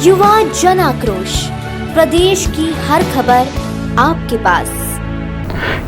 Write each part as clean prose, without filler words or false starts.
युवा जन आक्रोश, प्रदेश की हर खबर आपके पास।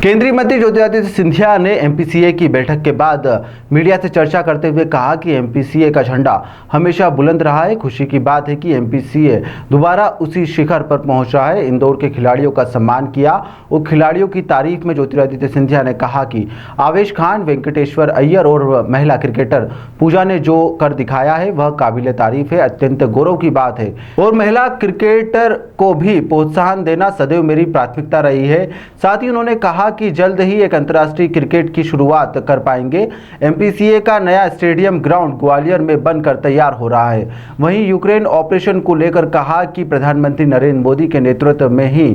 केंद्रीय मंत्री ज्योतिरादित्य सिंधिया ने एमपीसीए की बैठक के बाद मीडिया से चर्चा करते हुए कहा कि एमपीसीए का झंडा हमेशा बुलंद रहा है। खुशी की बात है कि एमपीसीए दोबारा उसी शिखर पर पहुंच रहा है। इंदौर के खिलाड़ियों का सम्मान किया और खिलाड़ियों की तारीफ में ज्योतिरादित्य सिंधिया ने कहा कि आवेश खान, वेंकटेश्वर अय्यर और महिला क्रिकेटर पूजा ने जो कर दिखाया है वह काबिले तारीफ है, अत्यंत गौरव की बात है और महिला क्रिकेटर को भी प्रोत्साहन देना सदैव मेरी प्राथमिकता रही है। साथ ही उन्होंने कहा कि जल्द ही एक अंतर्राष्ट्रीय क्रिकेट की शुरुआत कर पाएंगे। एमपीसीए का नया स्टेडियम ग्राउंड ग्वालियर में बनकर तैयार हो रहा है। वहीं यूक्रेन ऑपरेशन को लेकर कहा कि प्रधानमंत्री नरेंद्र मोदी के नेतृत्व में ही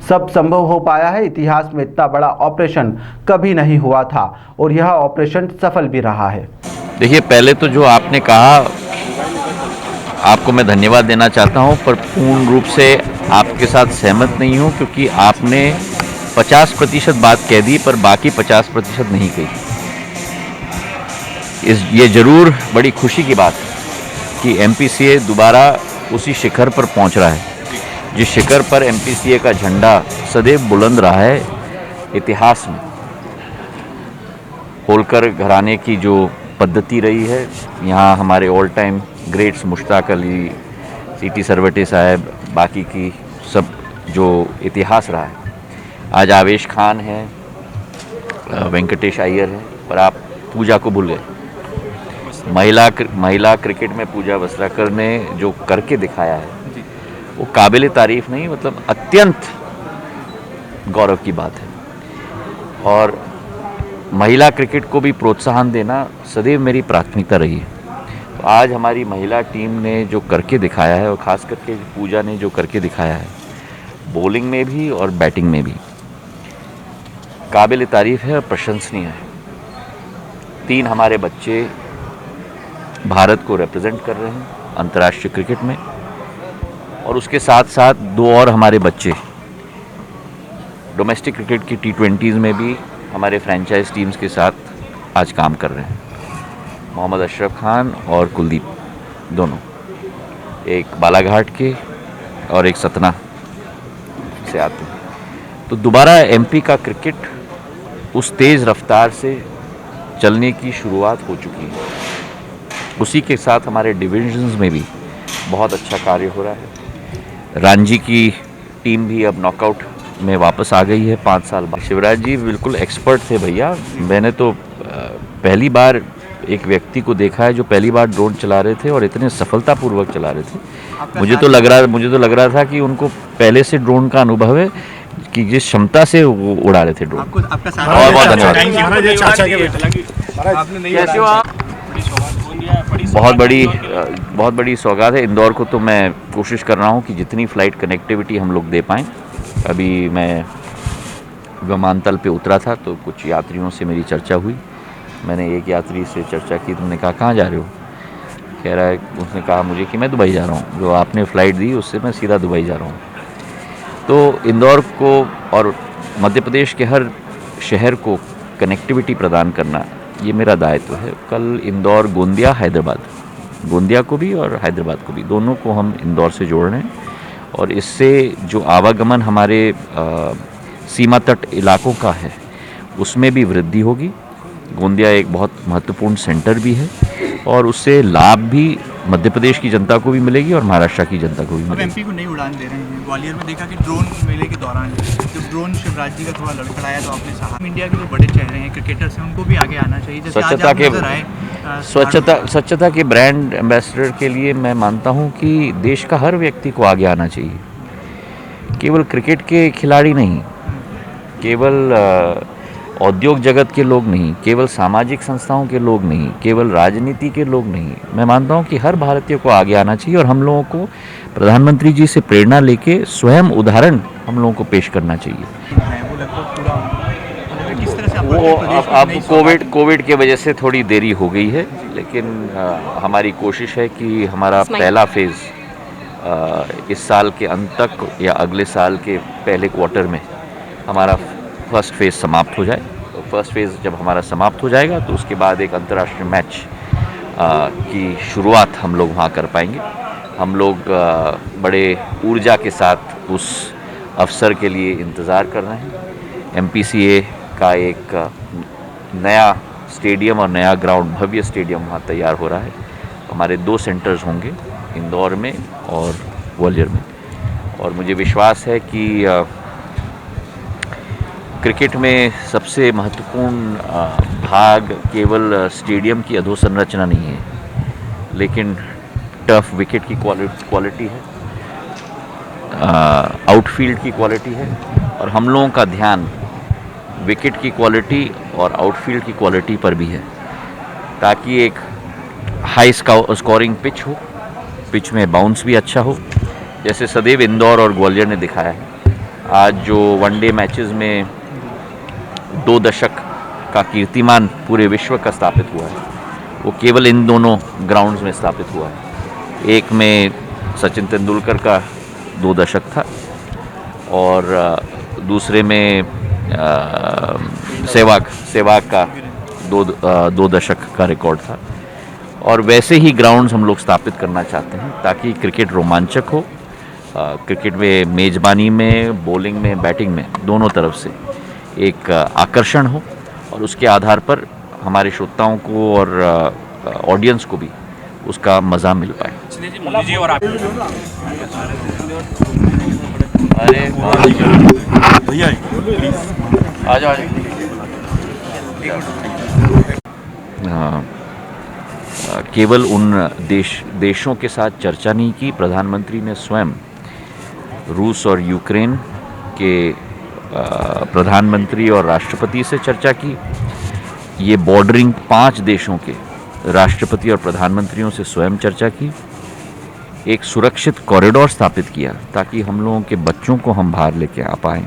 सब संभव हो पाया है। इतिहास में इतना बड़ा ऑपरेशन कभी नहीं हुआ था और यह ऑपरेशन सफल भी रहा है। देखिए, पहले तो जो आपने कहा आपको मैं धन्यवाद देना चाहता हूं, पर पूर्ण रूप से आपके साथ सहमत नहीं हूं, क्योंकि आपने 50% बात कह दी पर बाकी 50% नहीं कही। ये जरूर बड़ी खुशी की बात है कि एमपीसीए दोबारा उसी शिखर पर पहुंच रहा है जिस शिखर पर एमपीसीए का झंडा सदैव बुलंद रहा है। इतिहास में होलकर घराने की जो पद्धति रही है, यहाँ हमारे all time greats Mushtaq Ali, सीटी सरवटे साहब, बाकी की सब जो इतिहास रहा है। आज आवेश खान है, वेंकटेश अय्यर है, पर आप पूजा को भूल गए। महिला क्रिकेट में पूजा वस्त्राकर ने जो करके दिखाया है वो काबिले तारीफ नहीं, मतलब अत्यंत गौरव की बात है। और महिला क्रिकेट को भी प्रोत्साहन देना सदैव मेरी प्राथमिकता रही है। तो आज हमारी महिला टीम ने जो करके दिखाया है, और ख़ास करके पूजा ने जो करके दिखाया है, बॉलिंग में भी और बैटिंग में भी काबिल तारीफ है और प्रशंसनीय है। 3 हमारे बच्चे भारत को रिप्रेजेंट कर रहे हैं अंतर्राष्ट्रीय क्रिकेट में, और उसके साथ साथ 2 और हमारे बच्चे डोमेस्टिक क्रिकेट की T20s में भी हमारे फ्रेंचाइज टीम्स के साथ आज काम कर रहे हैं। मोहम्मद अशरफ खान और कुलदीप दोनों, एक बालाघाट के और एक सतना से आते हैं। तो दोबारा एमपी का क्रिकेट उस तेज़ रफ्तार से चलने की शुरुआत हो चुकी है। उसी के साथ हमारे डिविजन्स में भी बहुत अच्छा कार्य हो रहा है। रांझी की टीम भी अब नॉकआउट में वापस आ गई है 5 साल बाद। शिवराज जी बिल्कुल एक्सपर्ट थे भैया। मैंने तो पहली बार एक व्यक्ति को देखा है जो पहली बार ड्रोन चला रहे थे और इतने सफलतापूर्वक चला रहे थे। मुझे तो लग रहा था कि उनको पहले से ड्रोन का अनुभव है कि जिस क्षमता से वो उड़ा रहे थे ड्रोन। बहुत धन्यवाद। बहुत बड़ी सौगात है। इंदौर को तो मैं कोशिश कर रहा हूँ कि जितनी फ़्लाइट कनेक्टिविटी हम लोग दे पाएँ। अभी मैं विमानतल पे उतरा था तो कुछ यात्रियों से मेरी चर्चा हुई। मैंने एक यात्री से चर्चा की, तुमने कहा कहाँ जा रहे हो? कह रहा है, उसने कहा मुझे कि मैं दुबई जा रहा हूँ, जो आपने फ़्लाइट दी उससे मैं सीधा दुबई जा रहा हूँ। तो इंदौर को और मध्य प्रदेश के हर शहर को कनेक्टिविटी प्रदान करना ये मेरा दायित्व है। कल इंदौर, गोंदिया, हैदराबाद, गोंदिया को भी और हैदराबाद को भी, दोनों को हम इंदौर से जोड़ रहे हैं। और इससे जो आवागमन हमारे सीमा तट इलाकों का है उसमें भी वृद्धि होगी। गोंदिया एक बहुत महत्वपूर्ण सेंटर भी है और उससे लाभ भी मध्य प्रदेश की जनता को भी मिलेगी और महाराष्ट्र की जनता को भी मिलेगी। एमपी को नई उड़ान दे रहे हैं। ग्वालियर में देखा कि ड्रोन मेले के दौरान जब ड्रोन शिवराज जी का थोड़ा लड़खड़ाया तो आपने कहा इंडिया के जो बड़े चेहरे हैं क्रिकेटर्स हैं उनको भी आगे आना चाहिए। स्वच्छता के ब्रांड एम्बेसडर के लिए मैं मानता हूँ कि देश का हर व्यक्ति को आगे आना चाहिए। केवल क्रिकेट के खिलाड़ी नहीं, केवल औद्योग जगत के लोग नहीं, केवल सामाजिक संस्थाओं के लोग नहीं, केवल राजनीति के लोग नहीं, मैं मानता हूं कि हर भारतीय को आगे आना चाहिए और हम लोगों को प्रधानमंत्री जी से प्रेरणा लेके स्वयं उदाहरण हम लोगों को पेश करना चाहिए। वो अब कोविड के वजह से थोड़ी देरी हो गई है, लेकिन हमारी कोशिश है कि हमारा पहला फेज़ इस साल के अंत तक या अगले साल के पहले क्वार्टर में हमारा फर्स्ट फेज़ समाप्त हो जाए। तो फर्स्ट फेज़ जब हमारा समाप्त हो जाएगा तो उसके बाद एक अंतर्राष्ट्रीय मैच की शुरुआत हम लोग वहाँ कर पाएंगे। हम लोग बड़े ऊर्जा के साथ उस अवसर के लिए इंतज़ार कर रहे हैं। MPCA का एक नया स्टेडियम और नया ग्राउंड, भव्य स्टेडियम वहाँ तैयार हो रहा है। हमारे 2 सेंटर्स होंगे, इंदौर में और ग्वालियर में, और मुझे विश्वास है कि क्रिकेट में सबसे महत्वपूर्ण भाग केवल स्टेडियम की अधोसंरचना नहीं है, लेकिन टफ विकेट की क्वालिटी है, आउटफील्ड की क्वालिटी है, और हम लोगों का ध्यान विकेट की क्वालिटी और आउटफील्ड की क्वालिटी पर भी है, ताकि एक हाई स्कोरिंग पिच हो, पिच में बाउंस भी अच्छा हो, जैसे सदैव इंदौर और ग्वालियर ने दिखाया है। आज जो वनडे मैचेस में 2 दशक का कीर्तिमान पूरे विश्व का स्थापित हुआ है, वो केवल इन दोनों ग्राउंड्स में स्थापित हुआ है। एक में सचिन तेंदुलकर का 2 दशक था, और दूसरे में सहवाग का 2 दशक का रिकॉर्ड था। और वैसे ही ग्राउंड्स हम लोग स्थापित करना चाहते हैं, ताकि क्रिकेट रोमांचक हो, क्रिकेट में मेज़बानी में, बॉलिंग में, बैटिंग में, दोनों तरफ से एक आकर्षण हो, और उसके आधार पर हमारे श्रोताओं को और ऑडियंस को भी उसका मज़ा मिल पाए। अरे भैया आ जाओ। केवल उन देशों के साथ चर्चा नहीं की, प्रधानमंत्री ने स्वयं रूस और यूक्रेन के प्रधानमंत्री और राष्ट्रपति से चर्चा की। ये बॉर्डरिंग 5 देशों के राष्ट्रपति और प्रधानमंत्रियों से स्वयं चर्चा की। एक सुरक्षित कॉरिडोर स्थापित किया, ताकि हम लोगों के बच्चों को हम बाहर लेके आ पाएँ,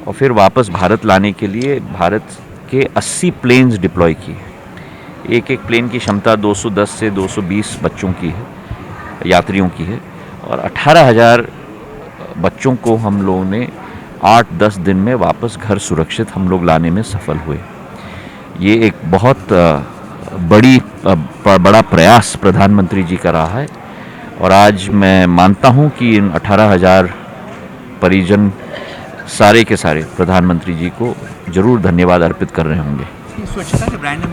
और फिर वापस भारत लाने के लिए भारत के 80 प्लेन्स डिप्लॉय किए। एक प्लेन की क्षमता 210 से 220 बच्चों की है, यात्रियों की है, और 18,000 बच्चों को हम लोगों ने 8-10 दिन में वापस घर सुरक्षित हम लोग लाने में सफल हुए। ये एक बहुत बड़ा प्रयास प्रधानमंत्री जी का रहा है, और आज मैं मानता हूँ कि इन 18,000 परिजन सारे के सारे प्रधानमंत्री जी को जरूर धन्यवाद अर्पित कर रहे होंगे। स्वच्छता के ब्रांड